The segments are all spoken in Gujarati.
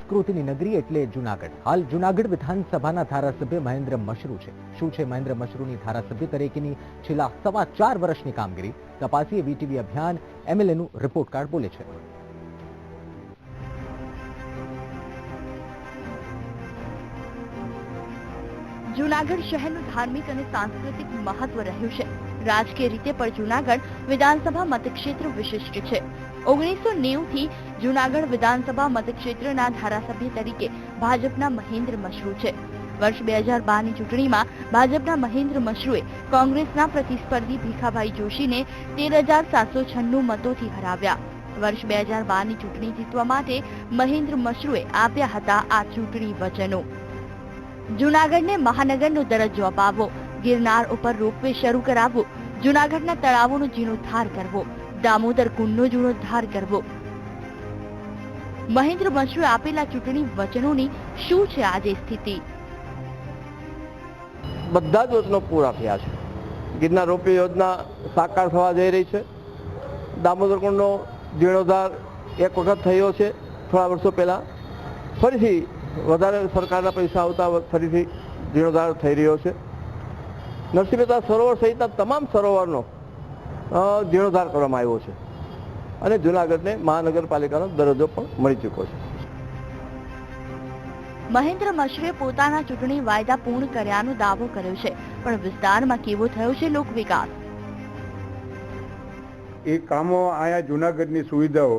સંસ્કૃતિની નગરી એટલે જૂનાગઢ. હાલ જૂનાગઢ વિધાનસભાના ધારાસભ્ય મહેન્દ્ર મશરૂ છે. શું છે મહેન્દ્ર મશરૂની ધારાસભ્ય તરીકેની છેલ્લા 4.25 વર્ષની કામગીરી? તપાસીએ વીટીવી અભિયાન એમએલએનું રિપોર્ટ કાર્ડ બોલે છે. જૂનાગઢ શહેરનું ધાર્મિક અને સાંસ્કૃતિક મહત્વ રહ્યું છે. રાજકીય રીતે પણ જૂનાગઢ વિધાનસભા મતક્ષેત્ર વિશિષ્ટ છે. 1990 થી જૂનાગઢ વિધાનસભા મતક્ષેત્રના ધારાસભ્ય તરીકે ભાજપના મહેન્દ્ર મશરૂ છે. વર્ષ 2012ની ચૂંટણીમાં ભાજપના મહેન્દ્ર મશરૂએ કોંગ્રેસના પ્રતિસ્પર્ધી ભીખાભાઈ જોશીને 13,796 મતોથી હરાવ્યા. વર્ષ 2012ની ચૂંટણી જીતવા માટે મહેન્દ્ર મશરૂએ આપ્યા હતા આ ચૂંટણી વચનો. જૂનાગઢને મહાનગરનો દરજ્જો અપાવવો, ગિરનાર ઉપર રોપવે શરૂ કરાવવો, જૂનાગઢના તળાવોનો જીર્ણોદ્ધાર કરવો, દામોદર કુંડનો જીર્ણોદ્ધાર કરવો. મહેન્દ્ર મશરૂએ આપેલા ચૂંટણી વચનોની શું છે આજે સ્થિતિ? બધા જ વચનો પૂરા થયા છે. ગિરનાર રોપવે યોજના સાકાર થવા જઈ રહી છે. દામોદર કુંડનો જીર્ણોદ્ધાર એક વખત થયો છે થોડા વર્ષો પહેલા. ફરીથી વધારે સરકારના પૈસા આવતા ફરીથી જીર્ણોદ્ધાર થઈ રહ્યો છે. નરસિંહ મહેતા સરોવર સહિતના તમામ સરોવરનો જીર્ણોદ્ધાર કરવામાં આવ્યો છે અને જૂનાગઢને મહાનગરપાલિકાનો દરજ્જો પણ મળી ચૂક્યો છે. મહેન્દ્ર મશરૂએ પોતાના ચૂંટણી વાયદા પૂર્ણ કર્યાનો દાવો કર્યો છે, પણ વિસ્તારમાં કેવો થયો છે લોક વિકાસ? એ કામો અહીંયા જૂનાગઢની સુવિધાઓ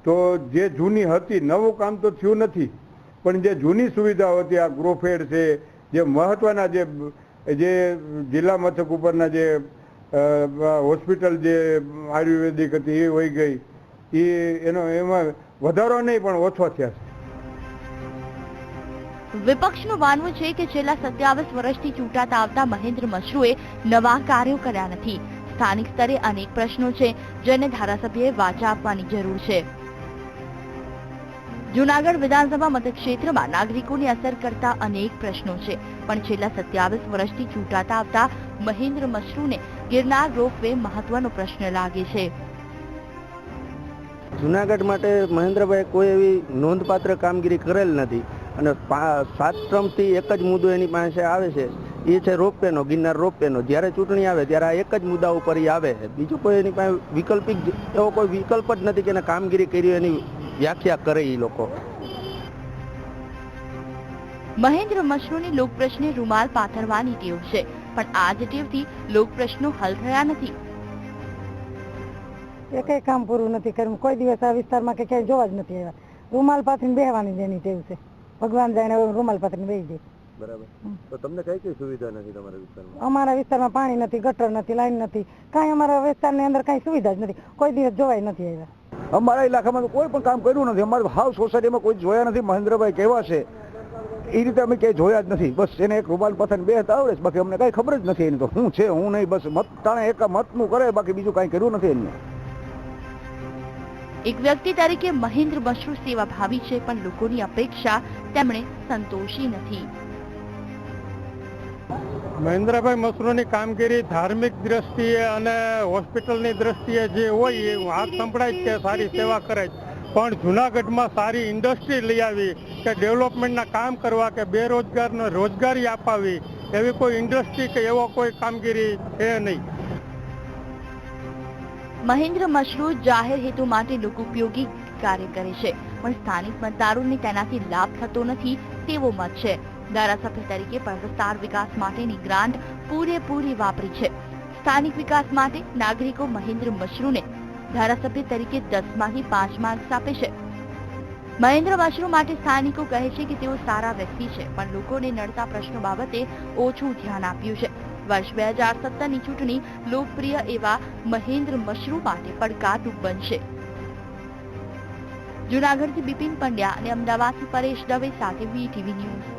તો જે જૂની હતી, નવું કામ તો થયું નથી, પણ જે જૂની સુવિધાઓ હતી, આ ગ્રોફેડ છે, જે મહત્વના જે જિલ્લા મથક ઉપરના જે હોસ્પિટલ જે આયુર્વેદિક હતી એ વહી ગઈ, એમાં વધારો નહીં પણ ઓછો થયા છે. વિપક્ષનું માનવું છે કે છેલ્લા 27 વર્ષથી ચૂંટાતા આવતા મહેન્દ્ર મશરૂએ નવા કાર્યો કર્યા નથી. સ્થાનિક સ્તરે અનેક પ્રશ્નો છે જેને ધારાસભ્યએ વાચા આપવાની જરૂર છે. જૂનાગઢ વિધાનસભા મતક્ષેત્રમાં નાગરિકોને અસર કરતા અનેક પ્રશ્નો છે, પણ છેલ્લા 27 વર્ષથી ચૂંટાતા આવતા મહેન્દ્ર મશરૂને ગિરનાર રોપવે મહત્વનો પ્રશ્ન લાગે છે. જૂનાગઢ માટે મહેન્દ્રભાઈ કોઈ એવી નોંધપાત્ર કામગીરી કરેલ નથી અને 7 ટર્મથી એક જ મુદ્દો એની પાસે આવે છે, એ છે રોપવેનો, ગિરનાર રોપવેનો. જ્યારે ચૂંટણી આવે ત્યારે આ એક જ મુદ્દા ઉપર આવે છે. બીજું કોઈ એની પાસે વૈકલ્પિક એવો કોઈ વિકલ્પ જ નથી કે એને કામગીરી કરી એની વ્યાખ્યા કરે એ લોકો. મહેન્દ્ર મશરૂની લોક પ્રશ્ને રૂમાલ પાથરવાની ટેવ છે, પણ આ જ ટેવથી લોક પ્રશ્નો હલ થયા નથી. એકેય કામ પૂરું નથી કર્યું. કોઈ દિવસ આ વિસ્તારમાં કે ક્યાંય જોવા જ નથી આવ્યા. રૂમાલ પાથરીને બેહવાની જ એની ટેવ છે. ભગવાન જાણે રૂમાલ પાથરીને બેસી જાય. બરાબર. તો તમને કઈ કઈ સુવિધા નથી તમારા વિસ્તારમાં? અમારા વિસ્તારમાં પાણી નથી, ગટર નથી, લાઈન નથી, કાંઈ અમારા વિસ્તારની અંદર કાંઈ સુવિધા જ નથી. કોઈ દિવસ જોવાય નથી આવ્યા. અમારા ઇલાકામાં તો કોઈ પણ કામ કર્યું નથી. અમારે હાવ સોસાયટીમાં કોઈ જોયા નથી. મહેન્દ્રભાઈ કેવા છે એ રીતે અમે ક્યાંય જોયા જ નથી. બસ એને એક રૂમાલ પાથરીને બેસતા આવડે છે, બાકી અમને કાંઈ ખબર જ નથી એની તો હું છે હું નહીં. બસ મત તાણે એક મતનું કરે, બાકી બીજું કાંઈ કર્યું નથી એમને. એક વ્યક્તિ તરીકે મહેન્દ્ર મશરૂ સેવાભાવી છે, પણ લોકોની અપેક્ષા તેમણે સંતોષી નથી. મહેન્દ્રભાઈ મશરૂની કામગીરી ધાર્મિક દ્રષ્ટિએ અને હોસ્પિટલની દ્રષ્ટિએ જે હોય એ હાથ સંભળાય જ કે સારી સેવા કરે જ, પણ જૂનાગઢમાં સારી ઇન્ડસ્ટ્રી લઈ આવી કે ડેવલપમેન્ટના કામ કરવા કે બેરોજગારને રોજગારી અપાવી એવી કોઈ ઇન્ડસ્ટ્રી કે એવો કોઈ કામગીરી છે નહીં. મહેન્દ્ર મશરૂ જાહેર હેતુ માટે લોકોપયોગી કાર્ય કરે છે, પણ સ્થાનિક મતદારોને તેનાથી લાભ થતો નથી તેવો મત છે. ધારાસભ્ય તરીકે પણ વિસ્તાર વિકાસ માટેની ગ્રાન્ટ પૂરેપૂરી વાપરી છે. સ્થાનિક વિકાસ માટે નાગરિકો મહેન્દ્ર મશરૂને ધારાસભ્ય તરીકે 10માંથી 5 માર્ક્સ આપે છે. મહેન્દ્ર મશરૂ માટે સ્થાનિકો કહે છે કે તેઓ સારા વ્યક્તિ છે, પણ લોકોને નડતા પ્રશ્નો બાબતે ઓછું ધ્યાન આપ્યું છે. વર્ષ 2017ની ચૂંટણી લોકપ્રિય એવા મહેન્દ્ર મશરૂ માટે પડકારરૂપ બનશે. જૂનાગઢથી બિપિન પંડ્યા અને અમદાવાદથી પરેશ દવે સાથે વીટીવી ન્યૂઝ.